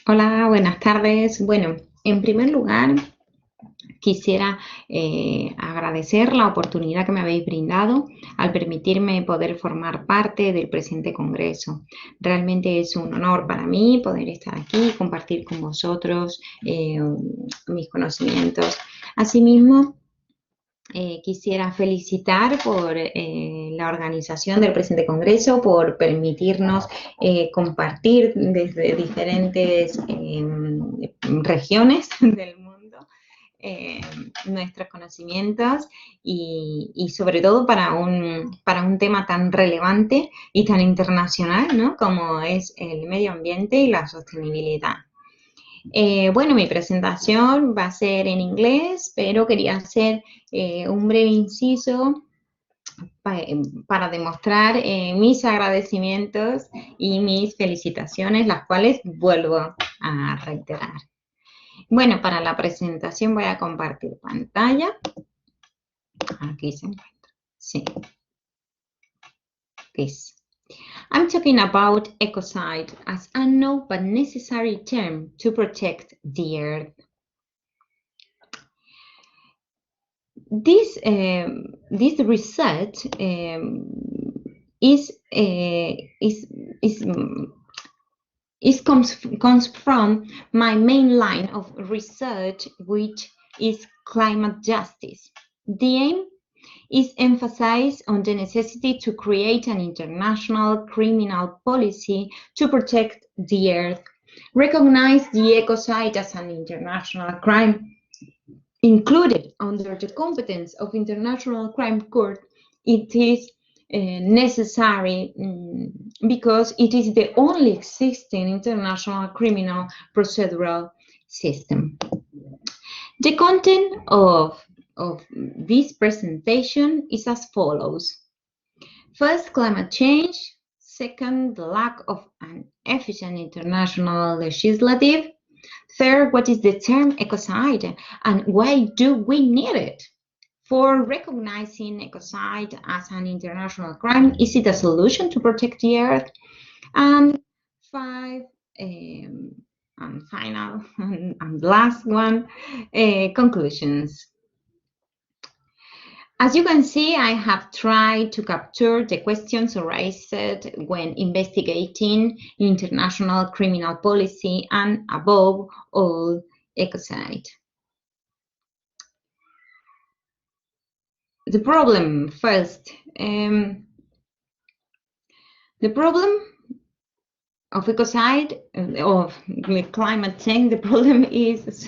Hola, buenas tardes. Bueno, en primer lugar, quisiera agradecer la oportunidad que me habéis brindado al permitirme poder formar parte del presente congreso. Realmente es un honor para mí poder estar aquí y compartir con vosotros mis conocimientos. Asimismo, quisiera felicitar por la organización del presente congreso, por permitirnos compartir desde diferentes regiones del mundo eh, nuestros conocimientos y sobre todo para un tema tan relevante y tan internacional, ¿no? Como es el medio ambiente y la sostenibilidad. Bueno, mi presentación va a ser en inglés, pero quería hacer un breve inciso para demostrar mis agradecimientos y mis felicitaciones, las cuales vuelvo a reiterar. Bueno, para la presentación voy a compartir pantalla. Aquí se encuentra. Sí, this. I'm talking about ecocide as a unknown but necessary term to protect the earth. This research is comes from my main line of research, which is climate justice. The aim is emphasized on the necessity to create an international criminal policy to protect the earth, recognize the ecocide as an international crime included under the competence of International Crime Court. It is necessary because it is the only existing international criminal procedural system. The content of this presentation is as follows. First, climate change. Second, the lack of an efficient international legislative. Third, what is the term ecocide and why do we need it? For recognizing ecocide as an international crime, is it a solution to protect the earth? And five, and final and last one, conclusions. As you can see, I have tried to capture the questions raised when investigating international criminal policy and, above all, ecocide. The problem first. The problem of ecocide, of climate change, the problem is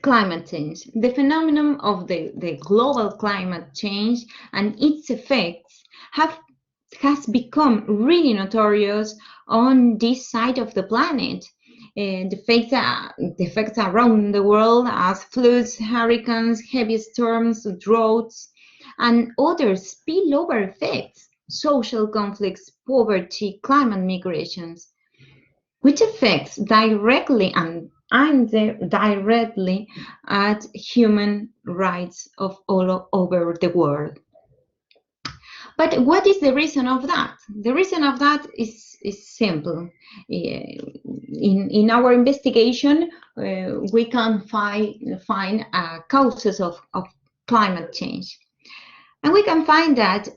climate change. The phenomenon of the global climate change and its effects has become really notorious on this side of the planet. The effects around the world as floods, hurricanes, heavy storms, droughts, and other spillover effects, social conflicts, poverty, climate migrations, which affects directly and indirectly at human rights of all over the world. But what is the reason of that? The reason of that is simple. In our investigation, we can find causes of climate change. And we can find that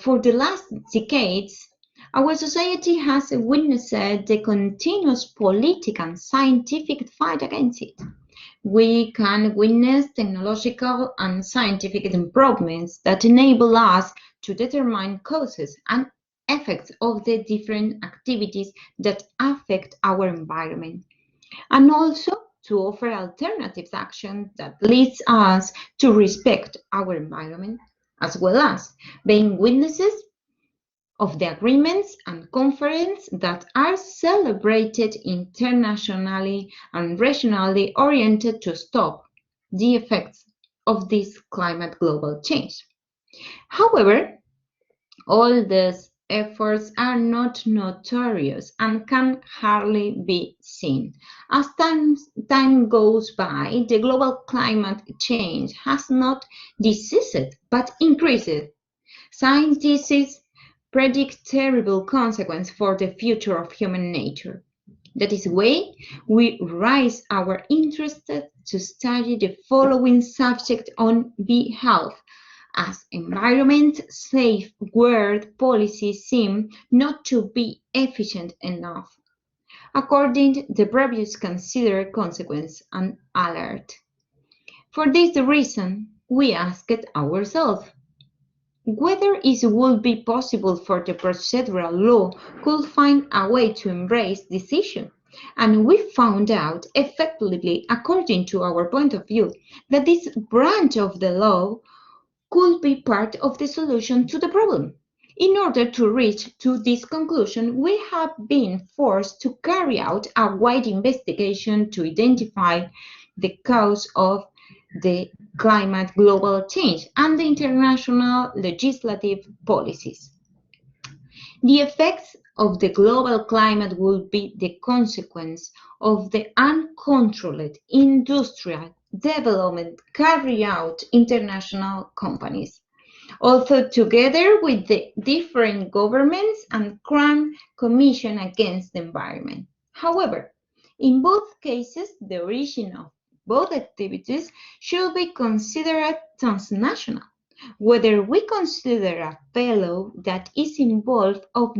for the last decades, our society has witnessed the continuous political and scientific fight against it. We can witness technological and scientific improvements that enable us to determine causes and effects of the different activities that affect our environment, and also to offer alternative action that leads us to respect our environment, as well as being witnesses of the agreements and conferences that are celebrated internationally and regionally oriented to stop the effects of this climate global change. However, all these efforts are not notorious and can hardly be seen. As time goes by, the global climate change has not decreased but increased. Scientists predict terrible consequences for the future of human nature. That is why we raise our interest to study the following subject on behalf, as environment safeguard policies seem not to be efficient enough, according to the previous considered consequence and alert. For this reason, we asked ourselves whether it would be possible for the procedural law could find a way to embrace this issue. And we found out effectively, according to our point of view, that this branch of the law could be part of the solution to the problem. In order to reach to this conclusion, we have been forced to carry out a wide investigation to identify the cause of the climate global change and the international legislative policies. The effects of the global climate will be the consequence of the uncontrolled industrial development carried out international companies, also together with the different governments and crime commission against the environment. However, in both cases, the origin of both activities should be considered transnational, whether we consider a fellow that is involved or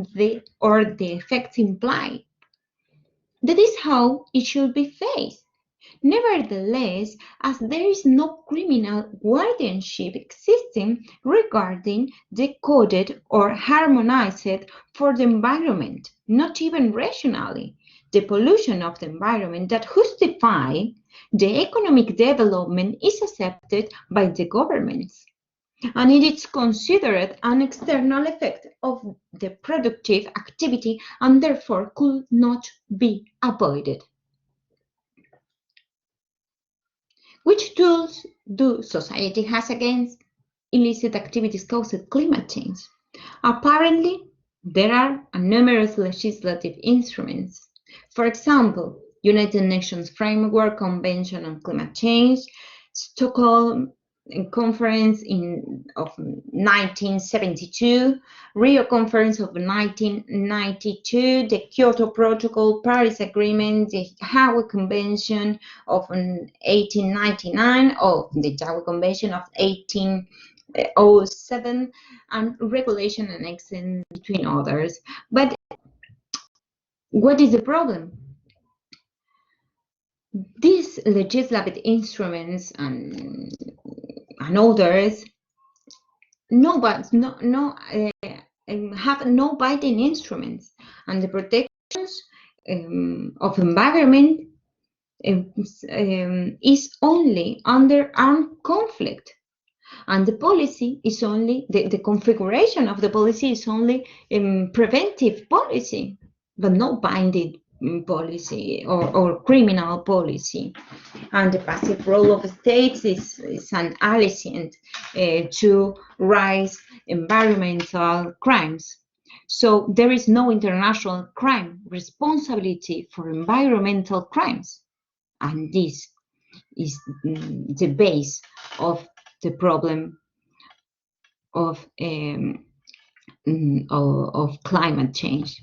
the effects implied. That is how it should be faced. Nevertheless, as there is no criminal guardianship existing regarding the coded or harmonized for the environment, not even rationally, the pollution of the environment that justify the economic development is accepted by the governments, and it is considered an external effect of the productive activity and therefore could not be avoided. Which tools do society has against illicit activities caused climate change? Apparently, there are numerous legislative instruments. For example, United Nations Framework Convention on Climate Change, Stockholm Conference of 1972, Rio Conference of 1992, the Kyoto Protocol, Paris Agreement, the Hawaii Convention of 1899, or the Hawaii Convention of 1807, and regulation annexing between others. But what is the problem? These legislative instruments and others have no binding instruments, and the protections of environment is only under armed conflict, and the policy is only the configuration of the policy is only preventive policy, but no binding policy or criminal policy. And the passive role of states is an allicient to rise environmental crimes. So there is no international crime responsibility for environmental crimes, and this is the base of the problem of climate change.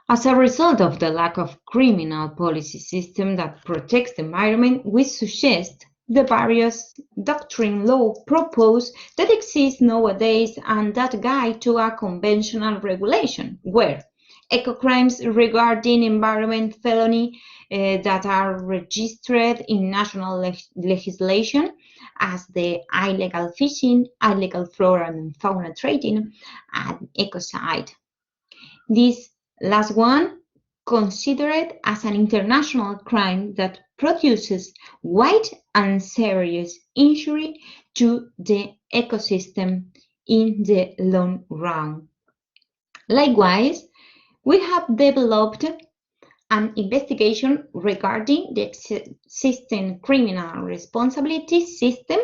As a result of the lack of criminal policy system that protects the environment, we suggest the various doctrine law proposed that exist nowadays and that guide to a conventional regulation, where eco-crimes regarding environment felony that are registered in national legislation, as the illegal fishing, illegal flora and fauna trading, and ecocide. This last one, considered as an international crime that produces wide and serious injury to the ecosystem in the long run. Likewise, we have developed an investigation regarding the existing criminal responsibility system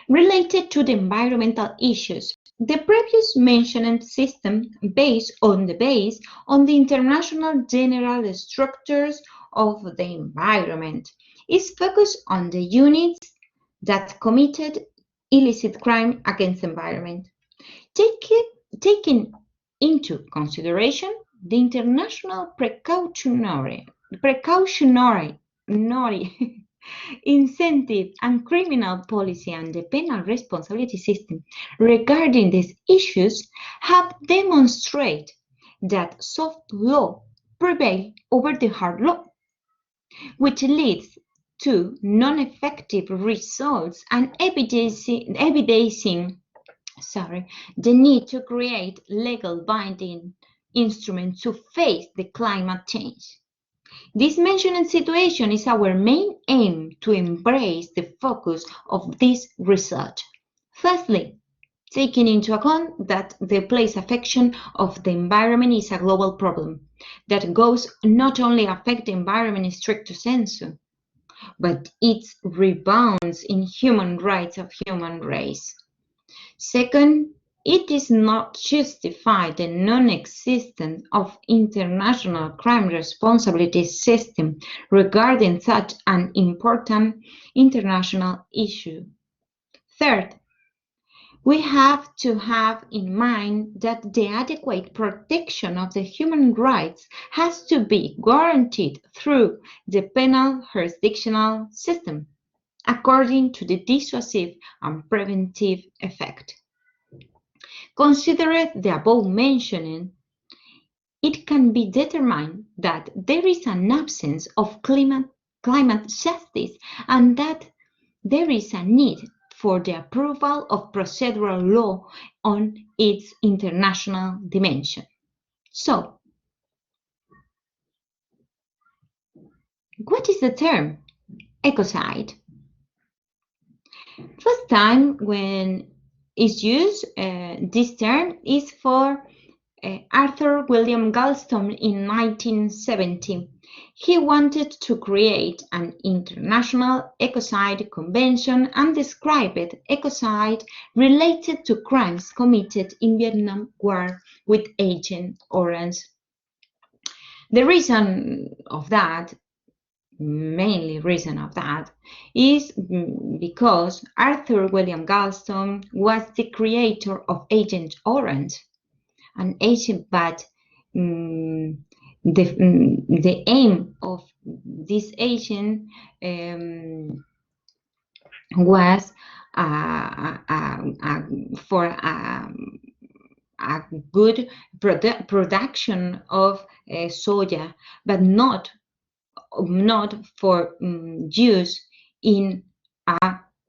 related to the environmental issues. The previous mentioned system, based on the international general structures of the environment, is focused on the units that committed illicit crime against the environment, taking into consideration the international precautionary incentive and criminal policy and the penal responsibility system regarding these issues have demonstrated that soft law prevails over the hard law, which leads to non-effective results and evidencing the need to create legal binding instruments to face the climate change. This mentioned situation is our main aim to embrace the focus of this research. Firstly, taking into account that the place affection of the environment is a global problem that goes not only affect the environment in stricto sensu, but it rebounds in human rights of human race. Second, it is not justified the non-existence of international crime responsibility system regarding such an important international issue. Third, we have to have in mind that the adequate protection of the human rights has to be guaranteed through the penal jurisdictional system, according to the dissuasive and preventive effect. Considering the above mentioning, it can be determined that there is an absence of climate justice and that there is a need for the approval of procedural law on its international dimension. So, what is the term ecocide? First time when it's used, this term is for Arthur William Galston in 1970. He wanted to create an international ecocide convention and described ecocide related to crimes committed in Vietnam War with Agent Orange. The reason of that, mainly reason of that, is because Arthur William Galston was the creator of Agent Orange, an agent, but the aim of this agent was for a good production of soya, but not for use in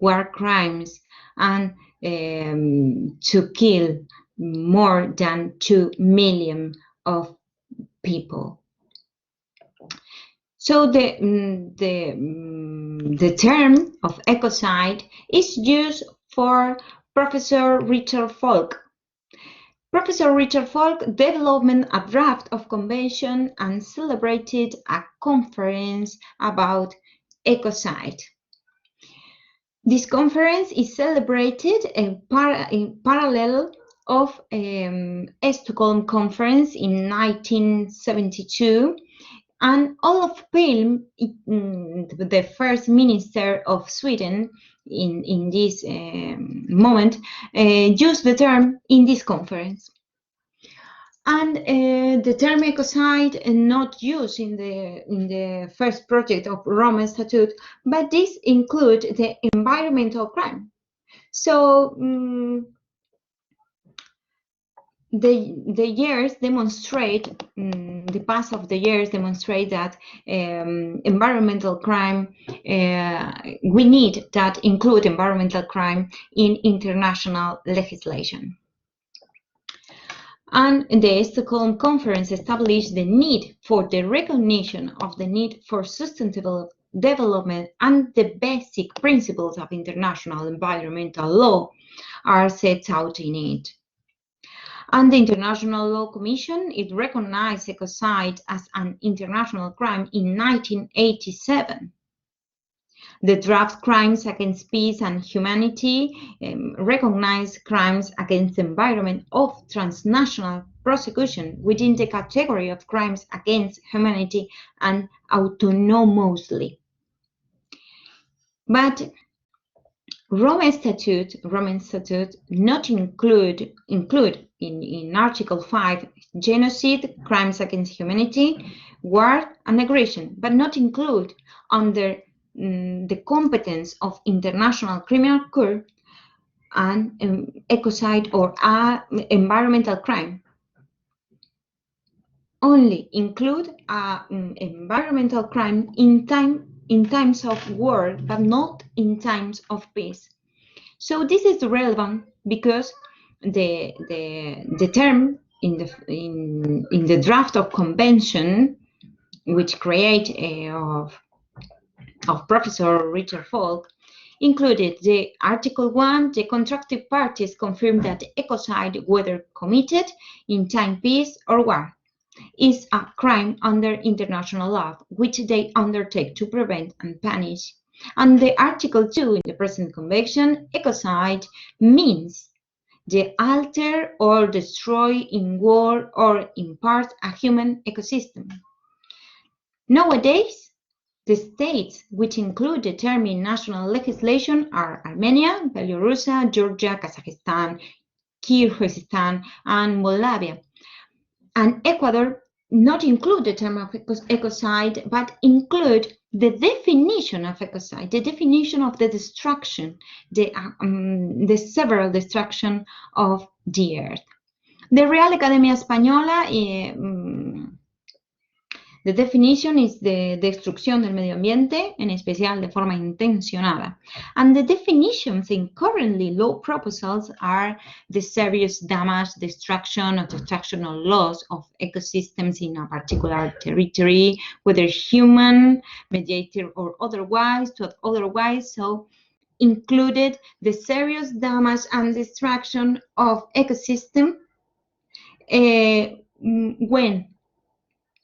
war crimes and to kill more than 2 million of people. So the term of ecocide is used for Professor Richard Falk. Professor Richard Falk developed a draft of convention and celebrated a conference about ecocide. This conference is celebrated in parallel of Stockholm Conference in 1972, and Olof Palme, the first minister of Sweden in this moment, used the term in this conference. And the term ecocide not used in the first project of Rome Statute, but this includes the environmental crime. So the years demonstrate, the past of the years demonstrate that environmental crime, we need that include environmental crime in international legislation. And the Stockholm Conference established the need for the recognition of the need for sustainable development, and the basic principles of international environmental law are set out in it. And the International Law Commission, it recognized ecocide as an international crime in 1987. The draft Crimes Against Peace and Humanity recognized crimes against the environment of transnational prosecution within the category of crimes against humanity and autonomously. But Roman Statute not include in Article 5, genocide, crimes against humanity, war, and aggression, but not include under the competence of International Criminal Court and ecocide or environmental crime. Only include environmental crime in times of war, but not in times of peace. So this is relevant because the term in the draft of convention, which create of Professor Richard Falk, included the Article 1, the contracting parties confirm that ecocide, whether committed in time peace or war, is a crime under international law, which they undertake to prevent and punish. And the Article 2 in the present convention, ecocide means the alter or destroy in war or in part a human ecosystem. Nowadays, the states which include the term in national legislation are Armenia, Belarus, Georgia, Kazakhstan, Kyrgyzstan, and Moldavia. And Ecuador not include the term of ecocide, but include the definition of ecocide, the definition of the destruction, the several destruction of the earth. The Real Academia Española, the definition is the destrucción del medio ambiente, en especial de forma intencionada. And the definitions in currently law proposals are the serious damage, destruction, or destruction or loss of ecosystems in a particular territory, whether human, mediated, or otherwise, so included the serious damage and destruction of ecosystem when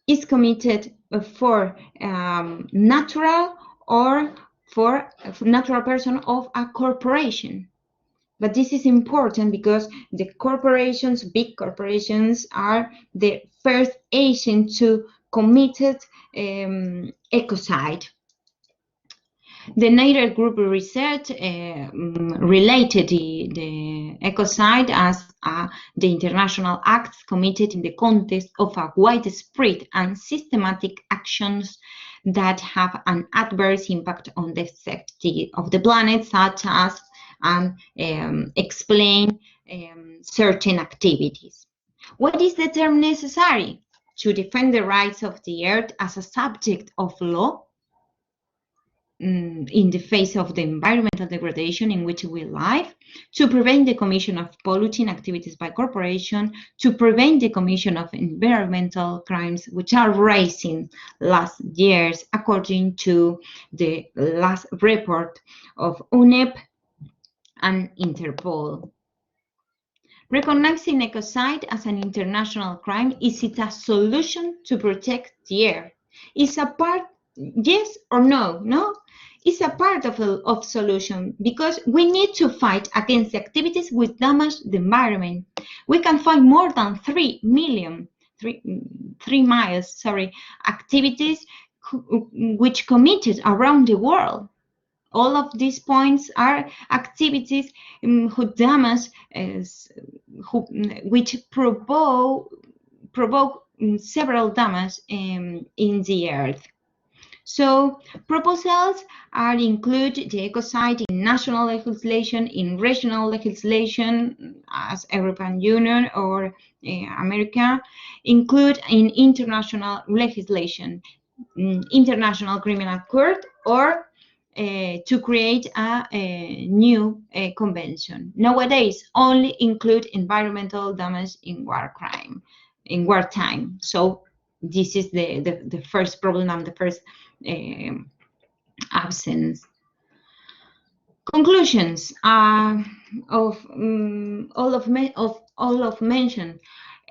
is committed for natural or for natural person of a corporation. But this is important because the corporations, big corporations, are the first agent to committed ecocide. The Nader Group research related the ecocide as the international acts committed in the context of a widespread and systematic actions that have an adverse impact on the safety of the planet, such as explain certain activities. What is the term necessary? To defend the rights of the earth as a subject of law, in the face of the environmental degradation in which we live, to prevent the commission of polluting activities by corporation, to prevent the commission of environmental crimes which are rising last years, according to the last report of UNEP and Interpol. Recognizing ecocide as an international crime, is it a solution to protect the earth? Is a part, yes or no? No? Is a part of solution because we need to fight against the activities which damage the environment. We can find more than 3 miles, activities which committed around the world. All of these points are activities who damage, which provoke several damage in the earth. So proposals are include the ecocide in national legislation, in regional legislation as European Union or America, include in international legislation, International Criminal Court, or to create a new convention. Nowadays, only include environmental damage in wartime. So this is the first problem and the first absence. Conclusions of all of mentioned.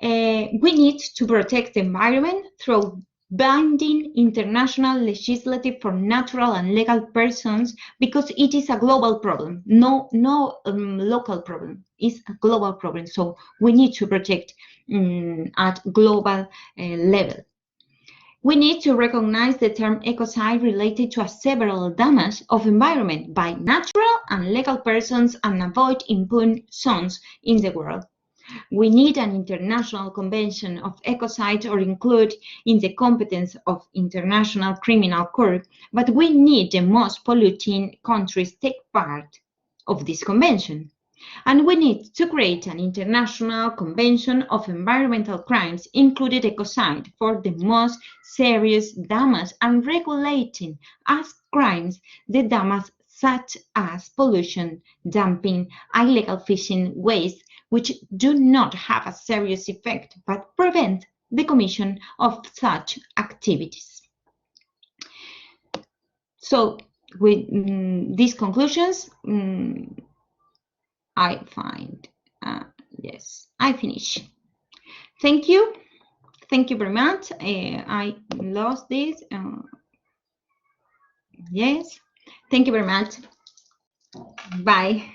We need to protect the environment through binding international legislative for natural and legal persons, because it is a global problem, no local problem. It's a global problem, so we need to protect at global level. We need to recognize the term ecocide related to a several damage of environment by natural and legal persons and avoid impune zones in the world. We need an international convention of ecocide or include in the competence of International Criminal Court, but we need the most polluting countries take part of this convention. And we need to create an international convention of environmental crimes, including ecocide, for the most serious damage and regulating as crimes the damage such as pollution, dumping, illegal fishing, waste, which do not have a serious effect but prevent the commission of such activities. So, with these conclusions, I find, yes, I finish. Thank you. Thank you very much. I lost this. Yes. Thank you very much. Bye.